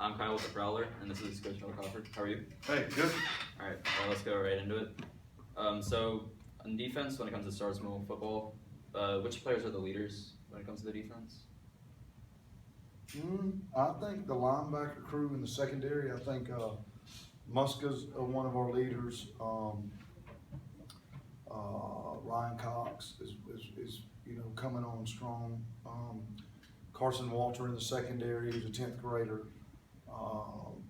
I'm Kyle with the Prowler, and this is Coach Schmidlkofer. How are you? Hey, good. All right, well, let's go right into it. So, on defense, when it comes to stars mobile football, which players are the leaders when it comes to the defense? I think the linebacker crew in the secondary. I think Muska's one of our leaders. Ryan Cox is coming on strong. Carson Walter in the secondary, who's a 10th grader.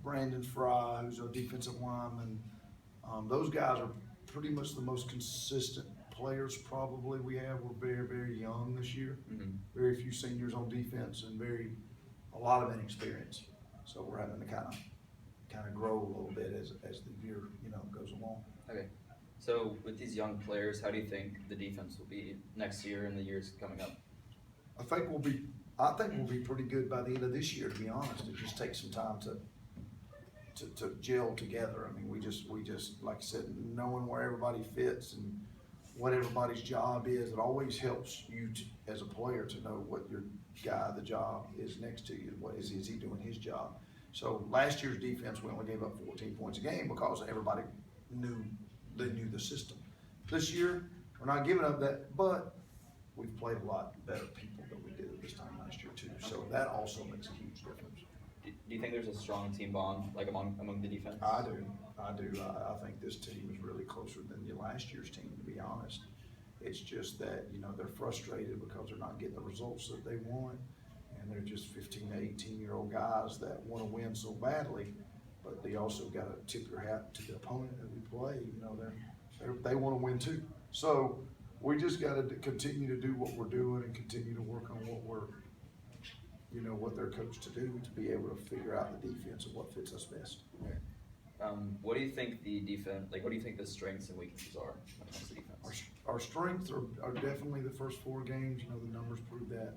Brandon Fry, who's a defensive lineman. Those guys are pretty much the most consistent players probably we have. We're very, very young this year. Very few seniors on defense and a lot of inexperience. So we're having to kind of grow a little bit as the year goes along. Okay. So with these young players, how do you think the defense will be next year and the years coming up? I think we'll be pretty good by the end of this year, to be honest. It just takes some time to gel together. I mean, we just like I said, knowing where everybody fits and what everybody's job is, it always helps you as a player to know what your guy, the job is next to you. What is he doing his job? So last year's defense, we only gave up 14 points a game because everybody knew the system. This year, we're not giving up that, but we've played a lot better people than we did this time last year too. So that also makes a huge difference. Do you think there's a strong team bond among the defense? I do. I think this team is really closer than the last year's team, to be honest. It's just that, they're frustrated because they're not getting the results that they want. And they're just 15 to 18-year-old guys that want to win so badly, but they also got to tip your hat to the opponent that we play. They want to win too. So we just got to continue to do what we're doing and continue to work on what they're coached to do to be able to figure out the defense and what fits us best. What do you think the defense, what do you think the strengths and weaknesses are when it comes to defense? Our strengths are definitely the first 4 games. The numbers prove that.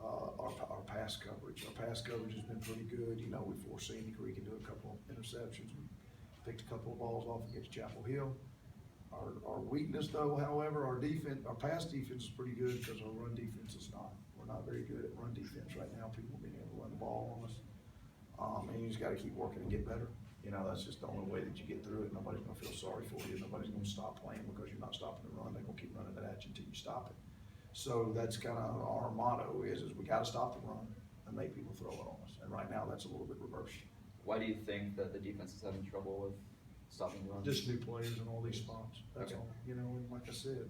Our pass coverage. Our pass coverage has been pretty good. We forced Sandy Creek into a couple of interceptions. We picked a couple of balls off against Chapel Hill. Our weakness, though, however, our pass defense is pretty good because our run defense is not. We're not very good at run defense right now. People being able to run the ball on us. And you just got to keep working and get better. That's just the only way that you get through it. Nobody's going to feel sorry for you. Nobody's going to stop playing because you're not stopping the run. They're going to keep running it at you until you stop it. So that's kind of our motto is we got to stop the run and make people throw it on us. And right now that's a little bit reversed. Why do you think that the defense is having trouble with stopping the run? Just new players in all these spots. That's all. And like I said,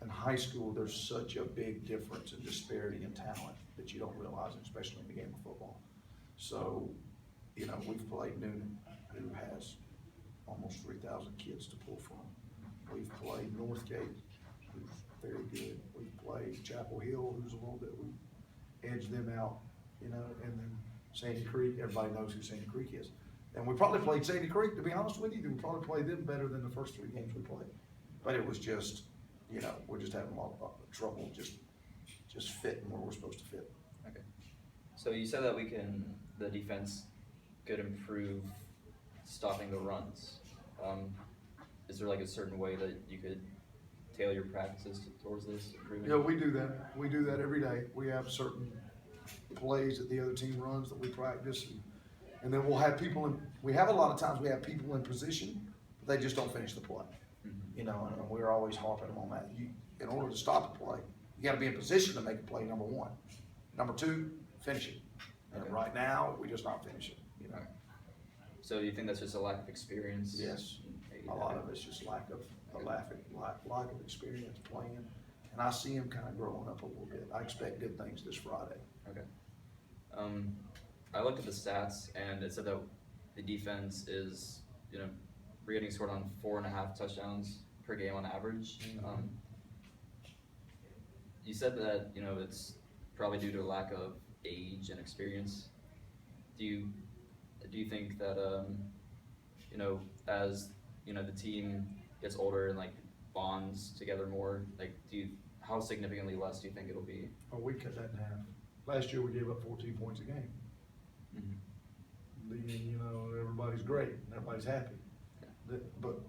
in high school there's such a big difference and disparity in talent that you don't realize, especially in the game of football. So, we've played Noonan, who has almost 3,000 kids to pull from. We've played Northgate, who's very good. We've played Chapel Hill, who's a little bit, we edged them out, and then Sandy Creek, everybody knows who Sandy Creek is. And we probably played Sandy Creek, to be honest with you, we probably played them better than the first 3 games we played. But it was just, we're just having a lot of trouble just fitting where we're supposed to fit. Okay. So you said that the defense could improve stopping the runs. Is there a certain way that you could tailor your practices towards this improvement? Yeah, we do that. We do that every day. We have certain plays that the other team runs that we practice, and then we'll have a lot of times we have people in position, but they just don't finish the play. And we're always harping them on that. In order to stop a play, you got to be in position to make a play, number 1. Number 2, finish it. And right now, we're just not finishing. So you think that's just a lack of experience? Yes. A lot of it's just lack of experience playing, and I see him kind of growing up a little bit. I expect good things this Friday. Okay. I looked at the stats, and it said that the defense is, we're getting scored on 4.5 touchdowns per game on average. You said that it's probably due to a lack of age and experience. Do you think that as the team gets older and bonds together more, how significantly less do you think it'll be? Oh, we cut that in half. Last year we gave up 14 points a game. Everybody's great and everybody's happy. Okay. But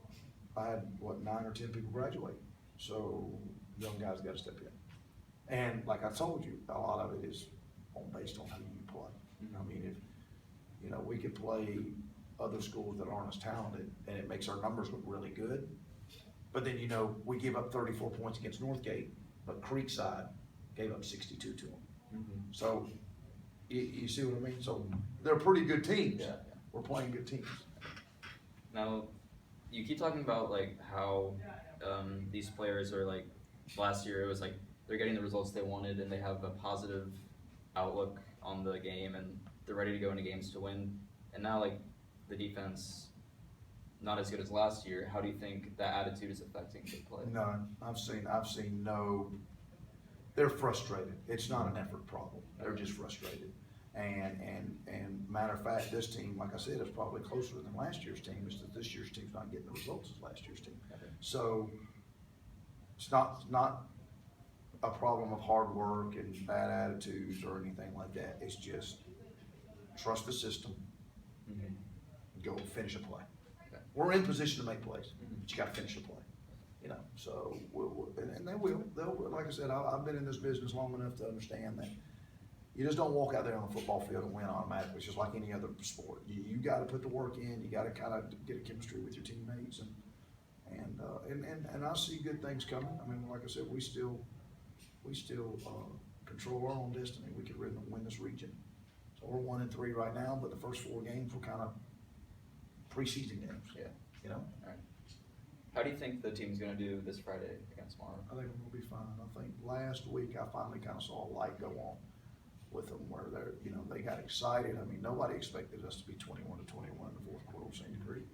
I had 9 or 10 people graduate, so young guys got to step in. And like I told you, a lot of it is based on who you play. I mean, if we could play other schools that aren't as talented, and it makes our numbers look really good. But then, we give up 34 points against Northgate, but Creekside gave up 62 to them. Mhm. So, you see what I mean? So, they're pretty good teams. Yeah. We're playing good teams. Now, you keep talking about like how these players are like, last year it was like they're getting the results they wanted and they have a positive outlook on the game and they're ready to go into games to win. And now like the defense, not as good as last year. How do you think that attitude is affecting the play? None. I've seen no, they're frustrated. It's not an effort problem. They're just frustrated. And matter of fact, this team, like I said, is probably closer than last year's team. Is that this year's team's not getting the results as last year's team. Okay. So it's not a problem of hard work and bad attitudes or anything like that. It's just trust the system. Mhm. Go finish a play. Okay. We're in position to make plays, Mhm. but you got to finish a play. So and they will. They'll, like I said, I've been in this business long enough to understand that you just don't walk out there on the football field and win automatically. It's just like any other sport. You got to put the work in. You got to kind of get a chemistry with your teammates, and I see good things coming. I mean, like I said, we still control our own destiny. We could win this region. So we're 1-3 right now, but the first 4 games were kind of preseason games. Yeah. All right. How do you think the team's gonna do this Friday against Morrow? I think we'll be fine. I think last week I finally kind of saw a light go on with them where they got excited. I mean, nobody expected us to be 21-21 in the fourth quarter of St. Creek.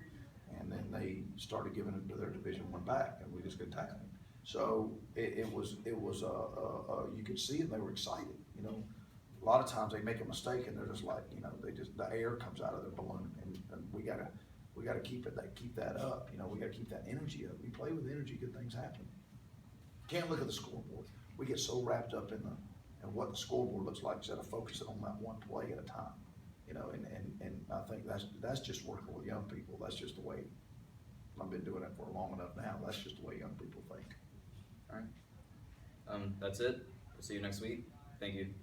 And then they started giving it to their Division I back, and we just couldn't tackle them. So it was you could see it, they were excited. A lot of times they make a mistake and they're just like, the air comes out of their balloon, and we gotta keep that up. We gotta keep that energy up. We play with energy, good things happen. Can't look at the scoreboard. We get so wrapped up in what the scoreboard looks like instead of focusing on that one play at a time. And I think that's just working with young people. That's just the way, I've been doing it for long enough now. That's just the way young people think. All right. That's it. We'll see you next week. Thank you.